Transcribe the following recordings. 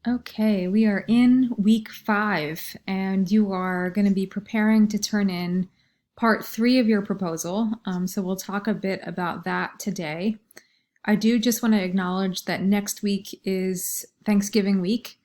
Okay, we are in week 5, and you are going to be preparing to turn in part 3 of your proposal. So we'll talk a bit about that today. I do just want to acknowledge that next week is Thanksgiving week.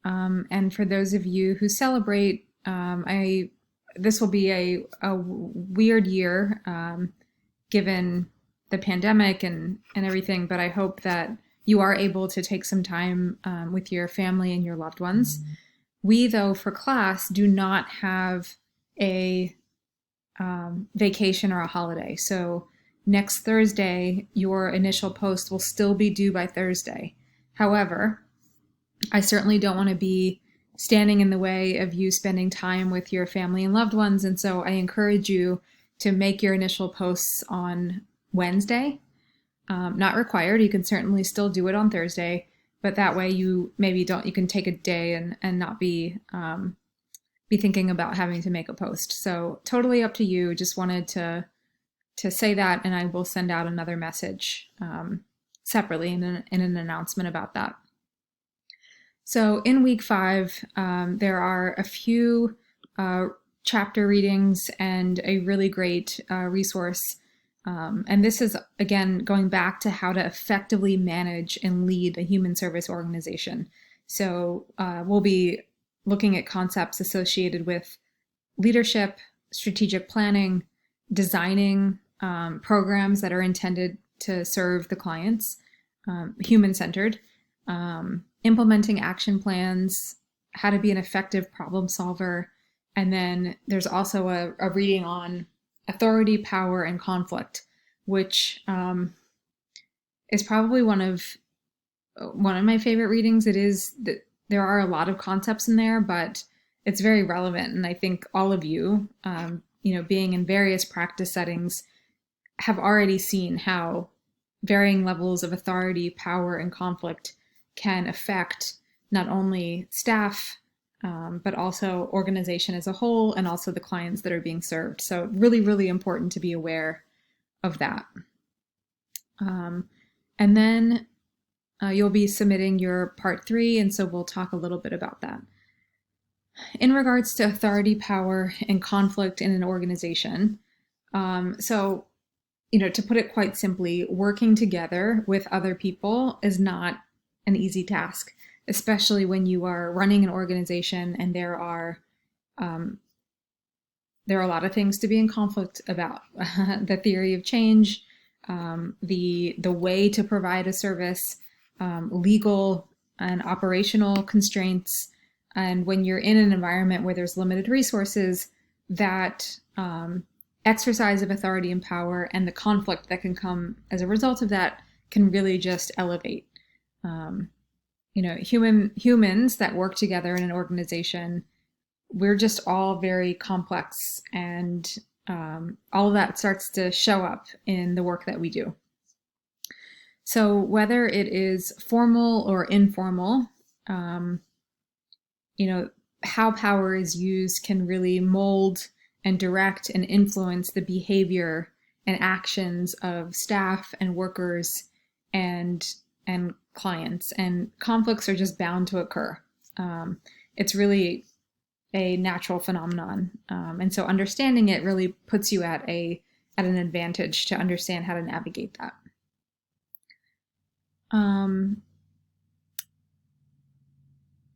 And for those of you who celebrate, this will be a weird year given the pandemic and everything, but I hope that you are able to take some time with your family and your loved ones. We, though, for class, do not have a vacation or a holiday. So next Thursday, your initial post will still be due by Thursday. However, I certainly don't want to be standing in the way of you spending time with your family and loved ones. And so I encourage you to make your initial posts on Wednesday. Not required. You can certainly still do it on Thursday, but that way you can take a day and not be thinking about having to make a post. So totally up to you. Just wanted to say that, and I will send out another message separately in an announcement about that. So in week 5, there are a few chapter readings and a really great resource. And this is, again, going back to how to effectively manage and lead a human service organization. So we'll be looking at concepts associated with leadership, strategic planning, designing programs that are intended to serve the clients, human-centered, implementing action plans, how to be an effective problem solver. And then there's also a reading on authority, power, and conflict, which is probably one of my favorite readings. It is that there are a lot of concepts in there, but it's very relevant. And I think all of you, being in various practice settings, have already seen how varying levels of authority, power, and conflict can affect not only staff, but also organization as a whole, and also the clients that are being served. So really, really important to be aware of that. And then you'll be submitting your part 3, and so we'll talk a little bit about that. In regards to authority, power, and conflict in an organization, to put it quite simply, working together with other people is not an easy task, especially when you are running an organization and there are a lot of things to be in conflict about. The theory of change, the way to provide a service, legal and operational constraints. And when you're in an environment where there's limited resources, that exercise of authority and power and the conflict that can come as a result of that can really just elevate. Humans that work together in an organization, we're just all very complex, and all of that starts to show up in the work that we do. So whether it is formal or informal, how power is used can really mold and direct and influence the behavior and actions of staff and workers and clients, and conflicts are just bound to occur. It's really a natural phenomenon, and so understanding it really puts you at an advantage to understand how to navigate that.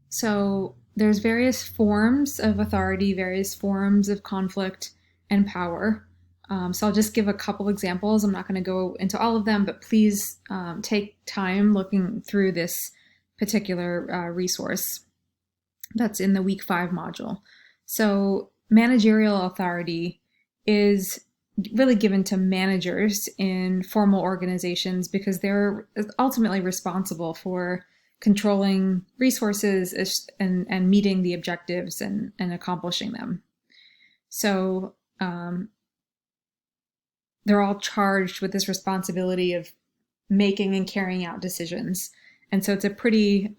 So there's various forms of authority, various forms of conflict and power. So I'll just give a couple examples. I'm not going to go into all of them, but please take time looking through this particular resource that's in the week 5 module. So managerial authority is really given to managers in formal organizations because they're ultimately responsible for controlling resources and meeting the objectives and accomplishing them. So they're all charged with this responsibility of making and carrying out decisions. And so it's a pretty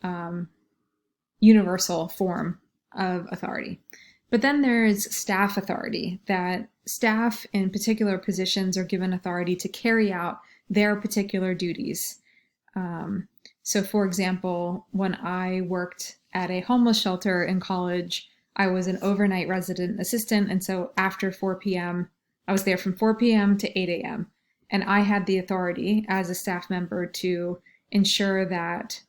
universal form of authority. But then there's staff authority, that staff in particular positions are given authority to carry out their particular duties. So, for example, when I worked at a homeless shelter in college, I was an overnight resident assistant. And so after 4 p.m., I was there from 4 p.m. to 8 a.m. And I had the authority as a staff member to ensure that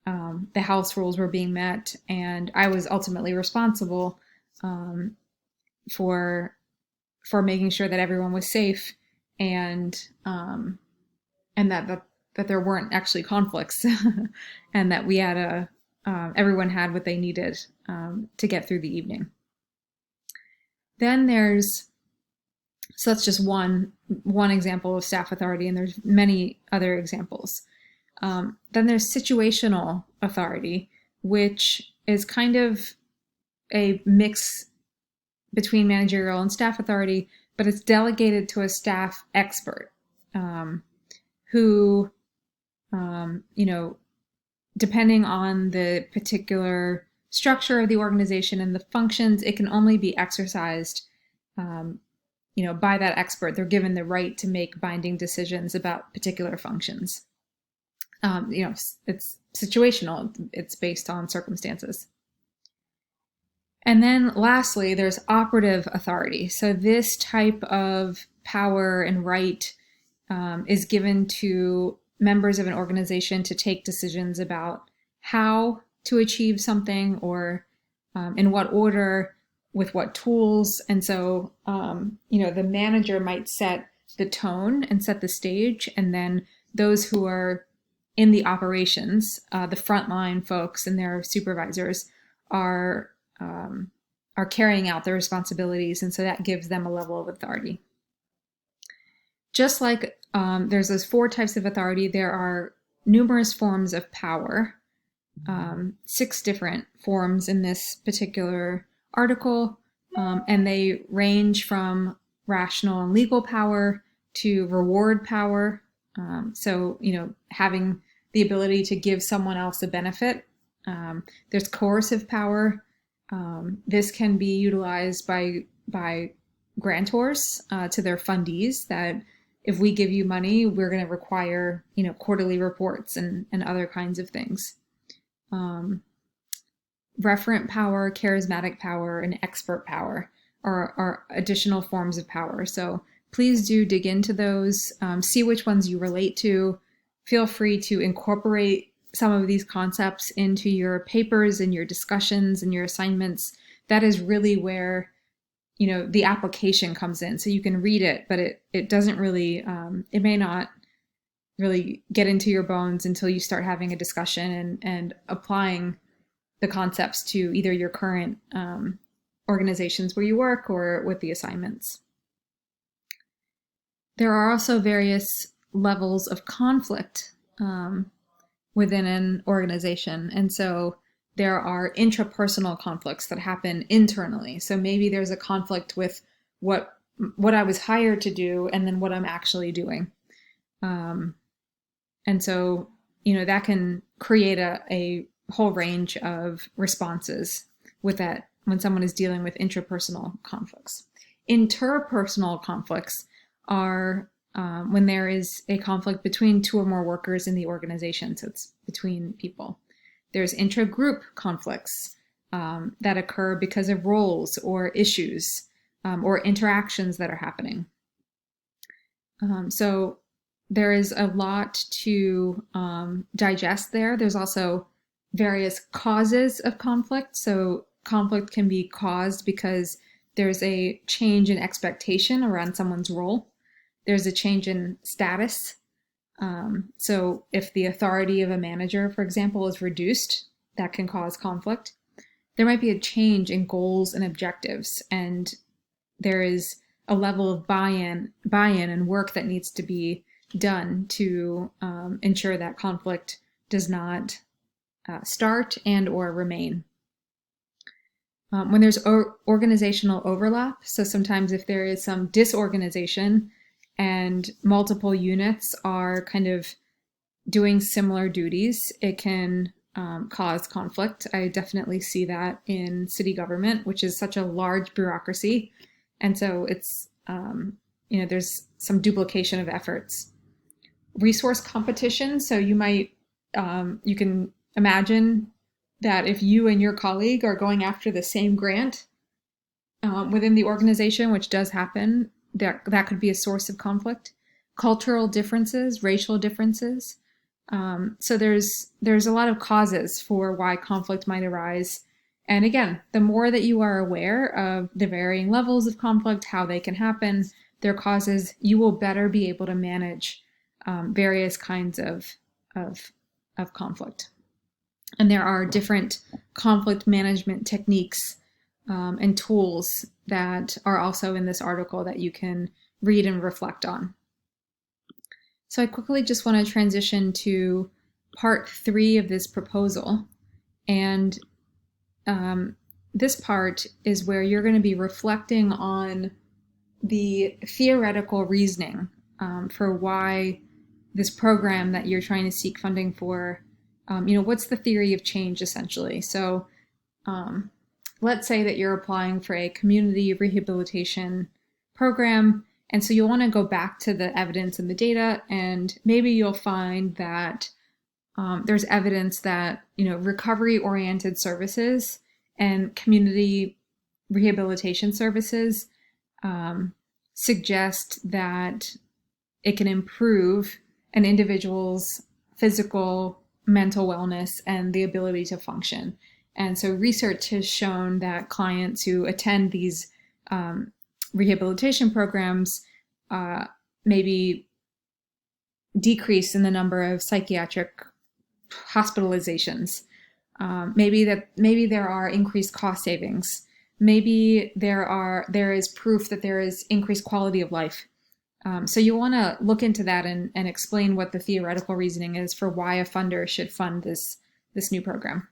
the house rules were being met. And I was ultimately responsible um, for making sure that everyone was safe and that there weren't actually conflicts and that we had everyone had what they needed to get through the evening. Then so that's just one example of staff authority, and there's many other examples. Then there's situational authority, which is kind of a mix between managerial and staff authority, but it's delegated to a staff expert who, depending on the particular structure of the organization and the functions, it can only be exercised, by that expert. They're given the right to make binding decisions about particular functions. It's situational. It's based on circumstances. And then lastly, there's operative authority. So this type of power and right is given to members of an organization to take decisions about how to achieve something or in what order, with what tools. And so, the manager might set the tone and set the stage, and then those who are in the operations, the frontline folks and their supervisors are carrying out their responsibilities, and so that gives them a level of authority. Just like there's those 4 types of authority, there are numerous forms of power, 6 different forms in this particular article, and they range from rational and legal power to reward power. So, having the ability to give someone else a benefit. There's coercive power. This can be utilized by grantors to their fundees, that if we give you money, we're going to require, quarterly reports and other kinds of things. Referent power, charismatic power, and expert power are additional forms of power. So please do dig into those, see which ones you relate to. Feel free to incorporate some of these concepts into your papers and your discussions and your assignments. That is really where, the application comes in. So you can read it, but it doesn't really, it may not really get into your bones until you start having a discussion and applying the concepts to either your current organizations where you work or with the assignments. There are also various levels of conflict within an organization. And so there are intrapersonal conflicts that happen internally. So maybe there's a conflict with what I was hired to do and then what I'm actually doing. And so, that can create a whole range of responses with that when someone is dealing with intrapersonal conflicts. Interpersonal conflicts are when there is a conflict between 2 or more workers in the organization, so it's between people. There's intra-group conflicts that occur because of roles or issues or interactions that are happening. So there is a lot to digest there. There's also various causes of conflict. So conflict can be caused because there's a change in expectation around someone's role. There's a change in status. So if the authority of a manager, for example, is reduced, that can cause conflict. There might be a change in goals and objectives, and there is a level of buy-in and work that needs to be done to ensure that conflict does not start and or remain. When there's organizational overlap, so sometimes if there is some disorganization and multiple units are kind of doing similar duties, it can cause conflict. I definitely see that in city government, which is such a large bureaucracy. And so it's, there's some duplication of efforts. Resource competition, so you might You can imagine that if you and your colleague are going after the same grant within the organization, which does happen, that could be a source of conflict. Cultural differences, racial differences. So there's a lot of causes for why conflict might arise. And again, the more that you are aware of the varying levels of conflict, how they can happen, their causes, you will better be able to manage various kinds of conflict. And there are different conflict management techniques and tools that are also in this article that you can read and reflect on. So I quickly just want to transition to part 3 of this proposal. And this part is where you're going to be reflecting on the theoretical reasoning for why this program that you're trying to seek funding for, what's the theory of change essentially? So let's say that you're applying for a community rehabilitation program. And so you'll want to go back to the evidence and the data, and maybe you'll find that there's evidence that, recovery-oriented services and community rehabilitation services suggest that it can improve an individual's physical, mental wellness and the ability to function. And so research has shown that clients who attend these rehabilitation programs maybe decrease in the number of psychiatric hospitalizations. Maybe there are increased cost savings. Maybe there is proof that there is increased quality of life. So you want to look into that and explain what the theoretical reasoning is for why a funder should fund this new program.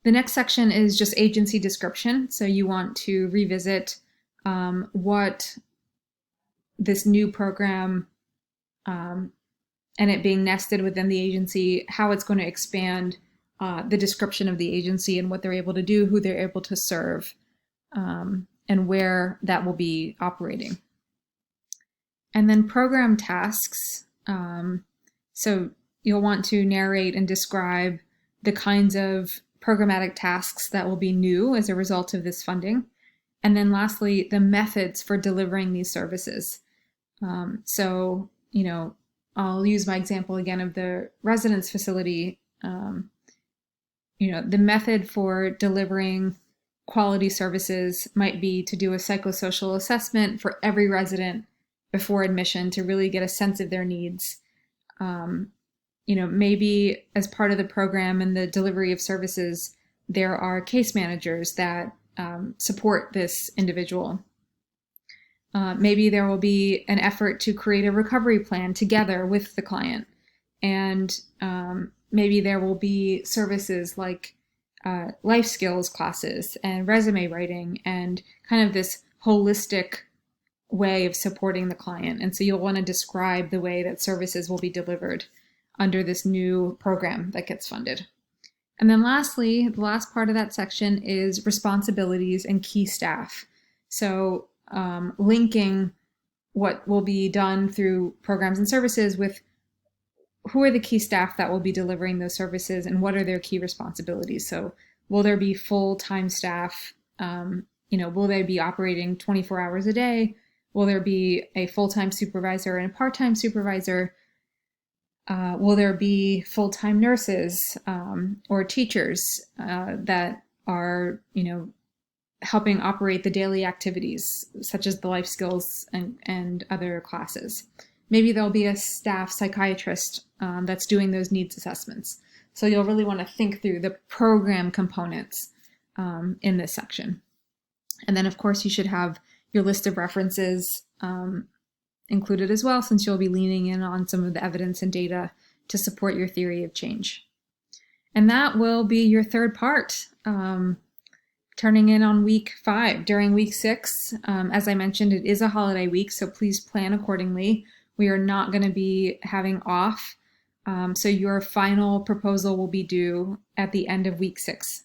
The next section is just agency description. So you want to revisit what this new program and it being nested within the agency, how it's going to expand the description of the agency and what they're able to do, who they're able to serve, and where that will be operating. And then program tasks. So you'll want to narrate and describe the kinds of programmatic tasks that will be new as a result of this funding. And then lastly, the methods for delivering these services. So, I'll use my example again of the residence facility. The method for delivering quality services might be to do a psychosocial assessment for every resident before admission to really get a sense of their needs. Maybe as part of the program and the delivery of services, there are case managers that support this individual. Maybe there will be an effort to create a recovery plan together with the client. And maybe there will be services like life skills classes and resume writing and kind of this holistic way of supporting the client. And so you'll want to describe the way that services will be delivered under this new program that gets funded. And then lastly, the last part of that section is responsibilities and key staff. So linking what will be done through programs and services with who are the key staff that will be delivering those services and what are their key responsibilities. So will there be full-time staff? Will they be operating 24 hours a day? Will there be a full-time supervisor and a part-time supervisor? Will there be full-time nurses or teachers that are, helping operate the daily activities, such as the life skills and other classes? Maybe there'll be a staff psychiatrist that's doing those needs assessments. So you'll really want to think through the program components in this section. And then, of course, you should have your list of references included as well, since you'll be leaning in on some of the evidence and data to support your theory of change. And that will be your third part, turning in on week 5. During week 6, as I mentioned, it is a holiday week, so please plan accordingly. We are not going to be having off, so your final proposal will be due at the end of week 6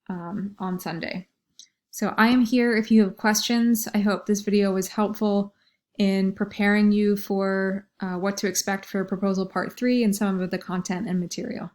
on Sunday. So I am here if you have questions. I hope this video was helpful in preparing you for what to expect for proposal part 3 and some of the content and material.